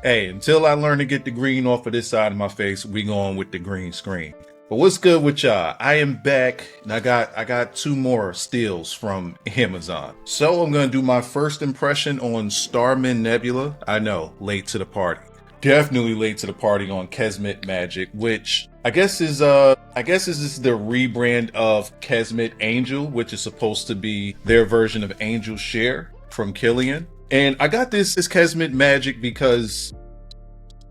Hey, until I learn to get the green off of this side of my face, we going with the green screen. But what's good with y'all? I am back and I got two more steals from Amazon. So I'm gonna do my first impression on Starman Nebula. I know, late to the party. Definitely late to the party on Kismet Magic, which I guess is the rebrand of Kismet Angel, which is supposed to be their version of Angel Share from Kilian. And I got this Kismet Magic because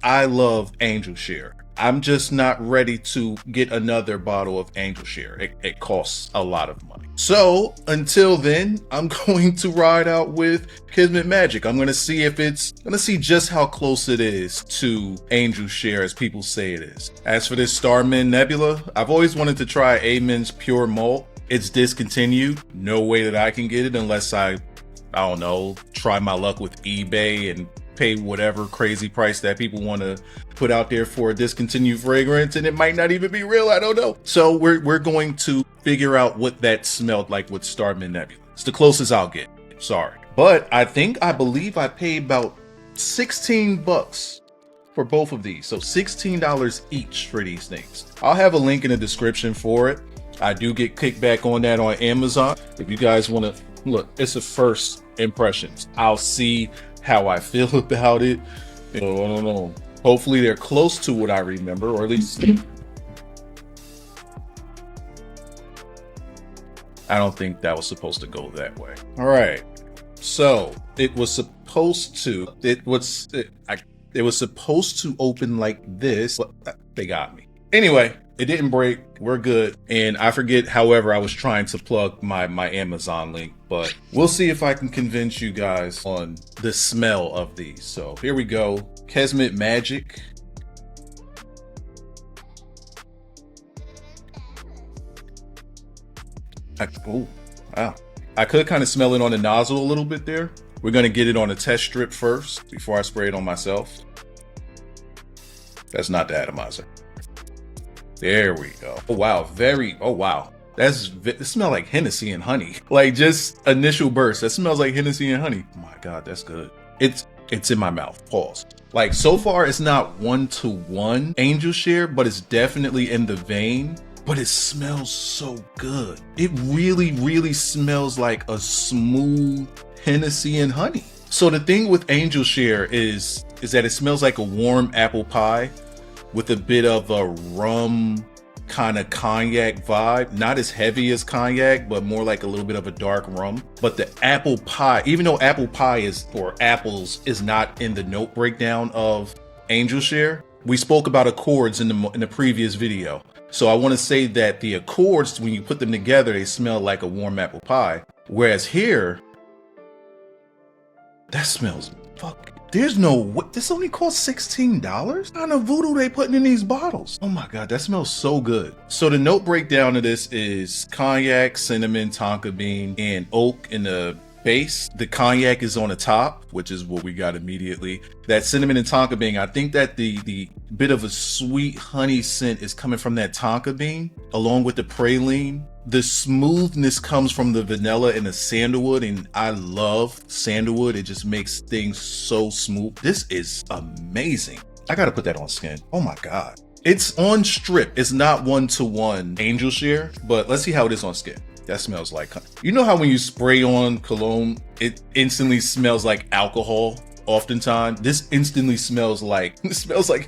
I love Angel Share. I'm just not ready to get another bottle of Angel Share. It costs a lot of money. So until then, I'm going to ride out with Kismet Magic. I'm gonna see just how close it is to Angel Share as people say it is. As for this Starman Nebula, I've always wanted to try Amen's Pure Malt. It's discontinued. No way that I can get it unless I don't know, try my luck with eBay and pay whatever crazy price that people want to put out there for a discontinued fragrance, and it might not even be real. I don't know. So we're going to figure out what that smelled like with Starman Nebula. It's the closest I'll get. Sorry. But I believe I paid about 16 bucks for both of these. So $16 each for these things. I'll have a link in the description for it. I do get kickback on that on Amazon. If you guys want to look, it's a first impressions. I'll see how I feel about it. I don't know. Hopefully they're close to what I remember, or at least I don't think that was supposed to go that way. All right. So it was supposed to open like this, but they got me. Anyway, it didn't break. We're good. And I forget, however, I was trying to plug my Amazon link, but we'll see if I can convince you guys on the smell of these. So here we go. Kismet Magic. Oh, wow. I could kind of smell it on the nozzle a little bit there. We're going to get it on a test strip first before I spray it on myself. That's not the atomizer. There we go. Oh wow, oh wow. It smells like Hennessy and honey. Like just initial burst. That smells like Hennessy and honey. Oh my God, that's good. It's in my mouth. Pause. Like so far, it's not 1-to-1 Angel Share, but it's definitely in the vein. But it smells so good. It really, really smells like a smooth Hennessy and honey. So the thing with Angel Share is that it smells like a warm apple pie with a bit of a rum kind of cognac vibe. Not as heavy as cognac, but more like a little bit of a dark rum. But the apple pie, even though apple pie apples is not in the note breakdown of Angel Share, we spoke about accords in the previous video. So I want to say that the accords, when you put them together, they smell like a warm apple pie. Whereas here, that smells fucking. There's no what. This only costs $16? What kind of voodoo they putting in these bottles? Oh my God, that smells so good. So the note breakdown of this is cognac, cinnamon, tonka bean, and oak in the base. The cognac is on the top, which is what we got immediately. That cinnamon and tonka bean, I think that the bit of a sweet honey scent is coming from that tonka bean, along with the praline. The smoothness comes from the vanilla and the sandalwood, and I love sandalwood. It just makes things so smooth. This is amazing. I gotta put that on skin. Oh my God. It's on strip. It's not 1-to-1 Angel Share, but let's see how it is on skin. That smells like, you know how when you spray on cologne, it instantly smells like alcohol? Oftentimes, this instantly smells like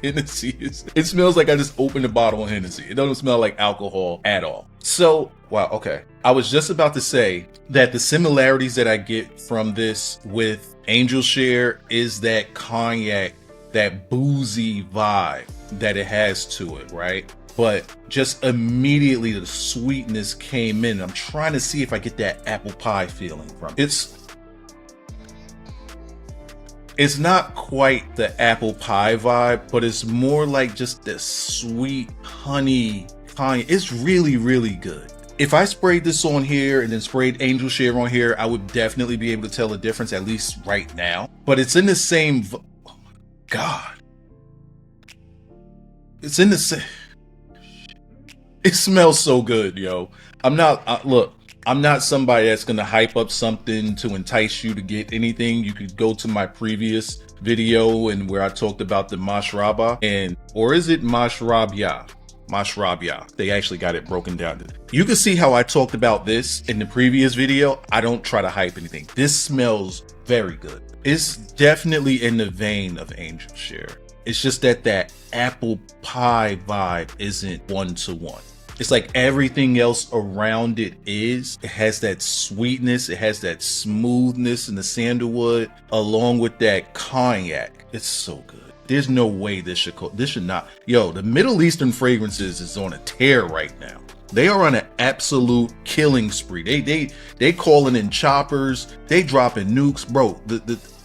Hennessy. It smells like I just opened a bottle of Hennessy. It doesn't smell like alcohol at all. So, wow, okay. I was just about to say that the similarities that I get from this with Angel Share is that cognac, that boozy vibe that it has to it, right? But just immediately the sweetness came in. I'm trying to see if I get that apple pie feeling from it. It's not quite the apple pie vibe, but it's more like just the sweet honey cognac. It's really, really good. If I sprayed this on here and then sprayed Angel Share on here, I would definitely be able to tell the difference, at least right now. But it's in the same, oh my God. It's in the same, it smells so good, yo. Look, I'm not somebody that's going to hype up something to entice you to get anything. You could go to my previous video and where I talked about the mashraba, and or is it mashrabya? Mashrabya. They actually got it broken down. You can see how I talked about this in the previous video. I don't try to hype anything. This smells very good. It's definitely in the vein of Angel Share. It's just that that apple pie vibe isn't one-to-one. It's like everything else around it is. It has that sweetness. It has that smoothness in the sandalwood along with that cognac. It's so good. There's no way this should not. Yo, the Middle Eastern fragrances is on a tear right now. They are on an absolute killing spree. They calling in choppers. They dropping nukes, bro.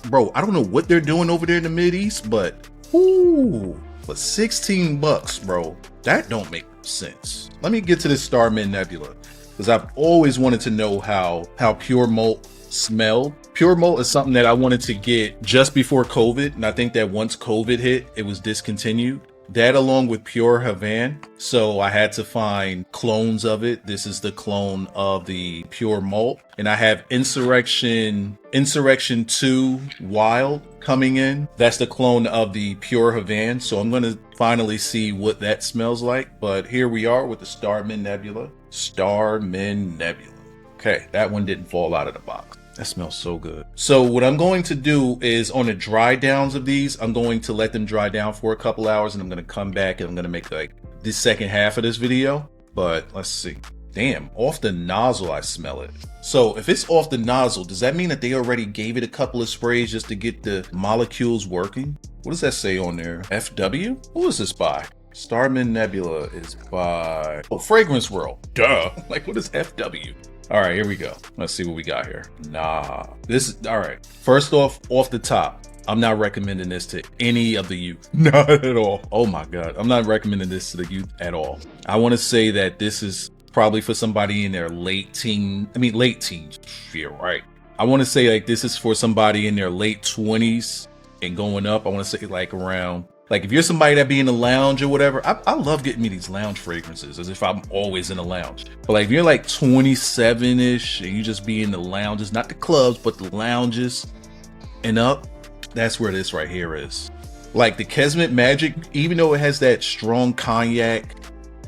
Bro, I don't know what they're doing over there in the Mideast, but ooh, for $16, bro, that don't make sense. Let me get to this Starman Nebula because I've always wanted to know how pure malt smelled. Pure malt is something that I wanted to get just before COVID, and I think that once COVID hit, it was discontinued. That along with pure Havana, so I had to find clones of it. This is the clone of the pure malt, and I have Insurrection 2 Wild coming in. That's the clone of the pure Havana, so I'm going to finally see what that smells like. But here we are with the Starman Nebula. Starman Nebula. Okay, that one didn't fall out of the box. That smells so good. So what I'm going to do is on the dry downs of these, I'm going to let them dry down for a couple hours, and I'm going to come back and I'm going to make like the second half of this video. But let's see. Damn, off the nozzle, I smell it. So if it's off the nozzle, does that mean that they already gave it a couple of sprays just to get the molecules working? What does that say on there? FW? Who is this by? Starman Nebula is by Fragrance World. Duh. Like, what is FW? All right, here we go. Let's see what we got here. Nah, this is all right. First off the top, I'm not recommending this to any of the youth. Not at all. Oh my God. I'm not recommending this to the youth at all. I want to say that this is probably for somebody in their late teens. Yeah, right. I want to say like this is for somebody in their late 20s and going up. I want to say like around, like if you're somebody that be in the lounge or whatever, I love getting me these lounge fragrances as if I'm always in the lounge. But like if you're like 27-ish and you just be in the lounges, not the clubs, but the lounges and up, that's where this right here is. Like the Kismet Magic, even though it has that strong cognac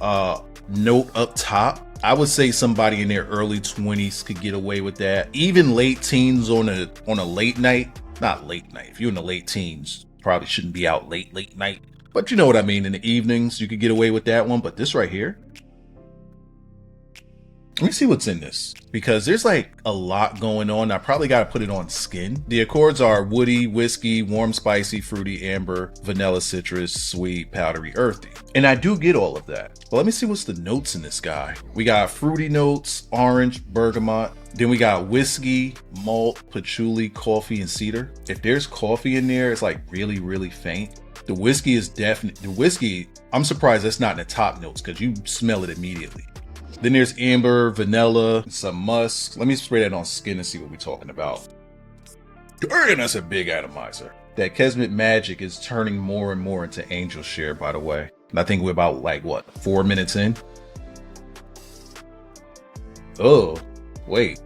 note up top, I would say somebody in their early 20s could get away with that. Even late teens on a late night, not late night. If you're in the late teens, probably shouldn't be out late night, but you know what I mean. In the evenings, you could get away with that one. But this right here, let me see what's in this because there's like a lot going on. I probably got to put it on skin. The accords are woody, whiskey, warm, spicy, fruity, amber, vanilla, citrus, sweet, powdery, earthy. And I do get all of that. But let me see what's the notes in this guy. We got fruity notes, orange, bergamot. Then we got whiskey, malt, patchouli, coffee, and cedar. If there's coffee in there, it's like really, really faint. The whiskey is definitely, the whiskey, I'm surprised that's not in the top notes because you smell it immediately. Then there's amber, vanilla, some musk. Let me spray that on skin and see what we're talking about. And that's a big atomizer. That Kismet Magic is turning more and more into Angel Share, by the way. And I think we're about like, what, 4 minutes in? Oh, wait.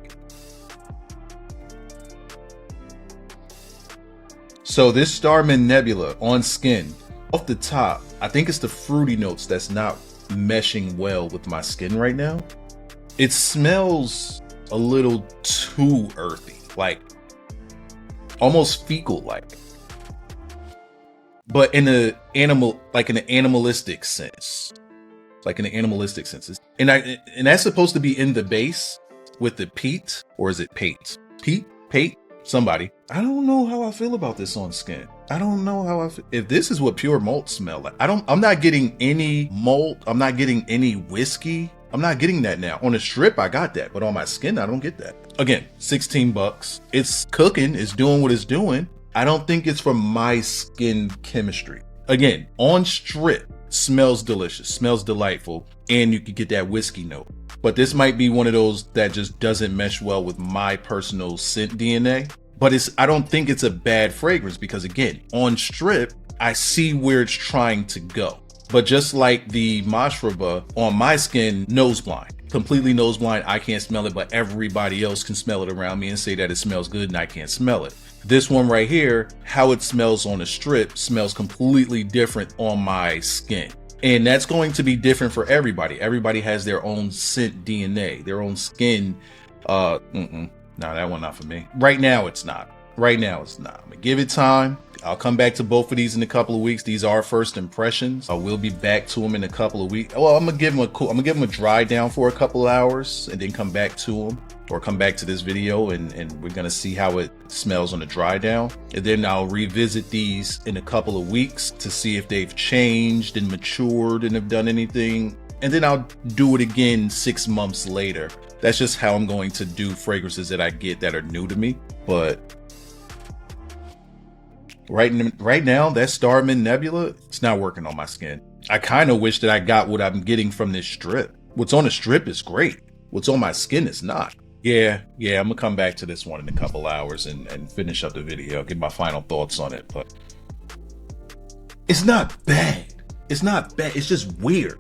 So this Starman Nebula on skin, off the top, I think it's the fruity notes that's not meshing well with my skin right now. It smells a little too earthy, like almost fecal like, but in an animalistic sense. And that's supposed to be in the base with the peat, or is it pate? Pate? Somebody. I don't know how I feel about this on skin. I don't know how I feel. If this is what pure malt smell like, I'm not getting any malt. I'm not getting any whiskey. I'm not getting that now. On the strip, I got that, but on my skin, I don't get that. Again, $16. It's cooking. It's doing what it's doing. I don't think it's from my skin chemistry. Again, on strip, smells delicious, smells delightful, and you can get that whiskey note. But this might be one of those that just doesn't mesh well with my personal scent DNA. But I don't think it's a bad fragrance because, again, on strip, I see where it's trying to go. But just like the Mashraba, on my skin, nose blind. completely nose blind. I can't smell it, but everybody else can smell it around me and say that it smells good and I can't smell it. This one right here, how it smells on a strip smells completely different on my skin. And that's going to be different for everybody. Everybody has their own scent DNA, their own skin. No, that one not for me. Right now it's not. Right now it's not. I'm gonna give it time. I'll come back to both of these in a couple of weeks. These are first impressions. I will be back to them in a couple of weeks. Well, I'm gonna give them a dry down for a couple of hours and then come back to them, or come back to this video and we're gonna see how it smells on a dry down. And then I'll revisit these in a couple of weeks to see if they've changed and matured and have done anything. And then I'll do it again 6 months later. That's just how I'm going to do fragrances that I get that are new to me. But right now, that Starman Nebula, it's not working on my skin. I kind of wish that I got what I'm getting from this strip. What's on the strip is great. What's on my skin is not. Yeah, I'm gonna come back to this one in a couple hours and finish up the video, get my final thoughts on it. But it's not bad. It's not bad. It's just weird.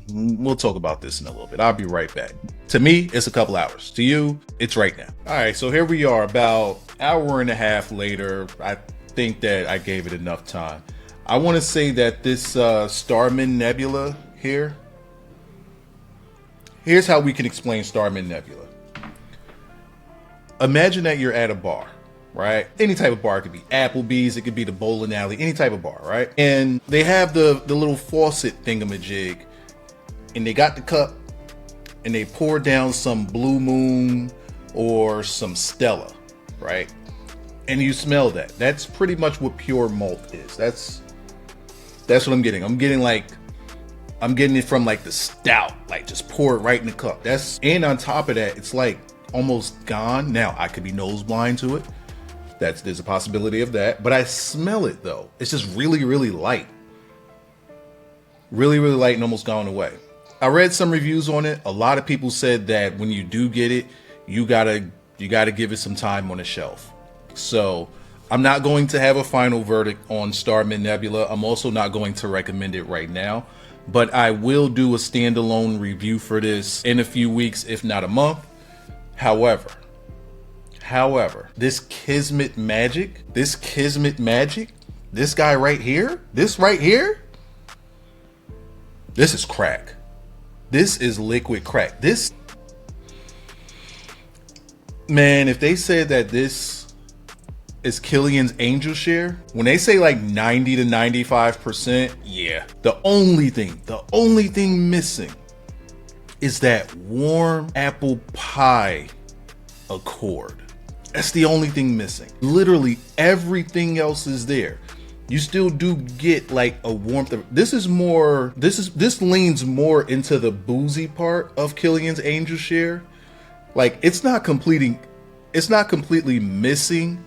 We'll talk about this in a little bit. I'll be right back. To me, it's a couple hours. To you, it's right now. All right, so here we are about an hour and a half later. I think that I gave it enough time. I want to say that this Starman Nebula here, here's how we can explain Starman Nebula. Imagine that you're at a bar, right? Any type of bar. It could be Applebee's, it could be the bowling alley, any type of bar, right? And they have the little faucet thingamajig, and they got the cup, and they pour down some Blue Moon or some Stella, right? And you smell that. That's pretty much what pure malt is. That's what I'm getting. I'm getting it from like the stout, like just pour it right in the cup. And on top of that, it's like almost gone. Now I could be nose blind to it. There's a possibility of that, but I smell it though. It's just really, really light. Really, really light and almost gone away. I read some reviews on it. A lot of people said that when you do get it, you gotta give it some time on the shelf. So I'm not going to have a final verdict on Starman Nebula. I'm also not going to recommend it right now, but I will do a standalone review for this in a few weeks, if not a month. However, this Kismet magic, this guy right here, this is crack. This is liquid crack. This, man, if they said that this is Kilian's angel share, when they say like 90 to 95%, yeah. The only thing missing is that warm apple pie accord. That's the only thing missing. Literally everything else is there. You still do get like a warmth of, this leans more into the boozy part of Kilian's angel share. Like it's not completely missing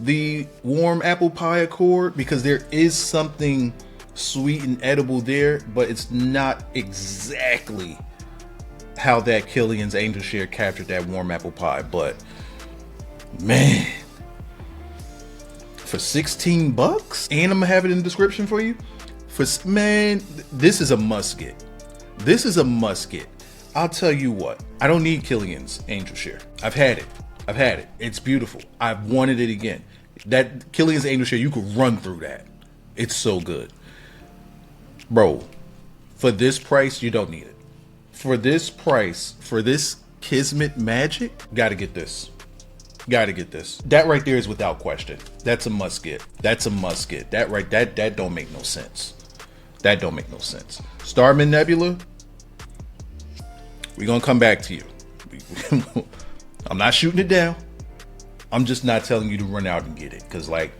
the warm apple pie accord, because there is something sweet and edible there, but it's not exactly how that Kilian's angel share captured that warm apple pie. But man, for $16, and I'm gonna have it in the description for you. This is a must get. This is a must get. I'll tell you what, I don't need Kilian's angel share. I've had it. It's beautiful. I've wanted it again. That Kilian's angel share, you could run through that. It's so good, bro. For this price, you don't need it. For this price, for this Kismet magic, gotta get this. Gotta get this. That right there is without question. That's a must get. That's a must get. That don't make no sense. That don't make no sense. Starman Nebula, we're gonna come back to you. I'm not shooting it down. I'm just not telling you to run out and get it. Cause like,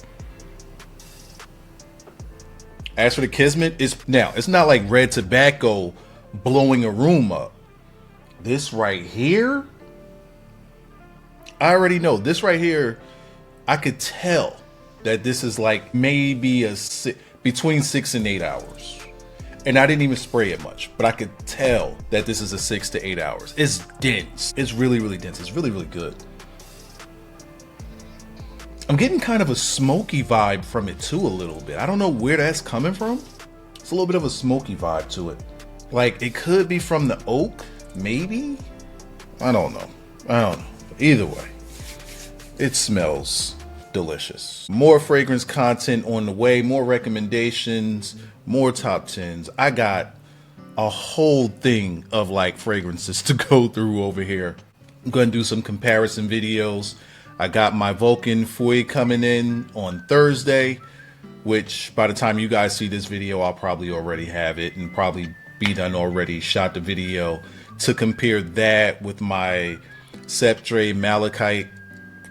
as for the Kismet, it's not like red tobacco blowing a room up. This right here, I already know this right here. I could tell that this is like maybe between 6 and 8 hours. And I didn't even spray it much, but I could tell that this is a 6 to 8 hours. It's dense. It's really, really dense. It's really, really good. I'm getting kind of a smoky vibe from it too a little bit. I don't know where that's coming from. It's a little bit of a smoky vibe to it. Like, it could be from the oak, maybe? I don't know. Either way, it smells delicious. More fragrance content on the way, more recommendations, more top 10s. I got a whole thing of like fragrances to go through over here. I'm going to do some comparison videos. I got my Vulcan Fouet coming in on Thursday, which by the time you guys see this video, I'll probably already have it and probably be done already. Shot the video to compare that with my Septre Malachite.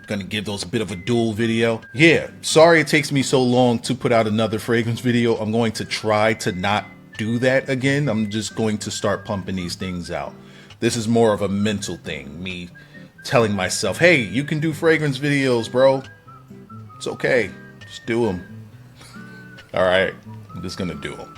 Gonna give those a bit of a dual video. Yeah, sorry it takes me so long to put out another fragrance video. I'm going to try to not do that again. I'm just going to start pumping these things out. This is more of a mental thing. Me telling myself, hey, you can do fragrance videos, bro. It's okay. Just do them. All right, I'm just gonna do them.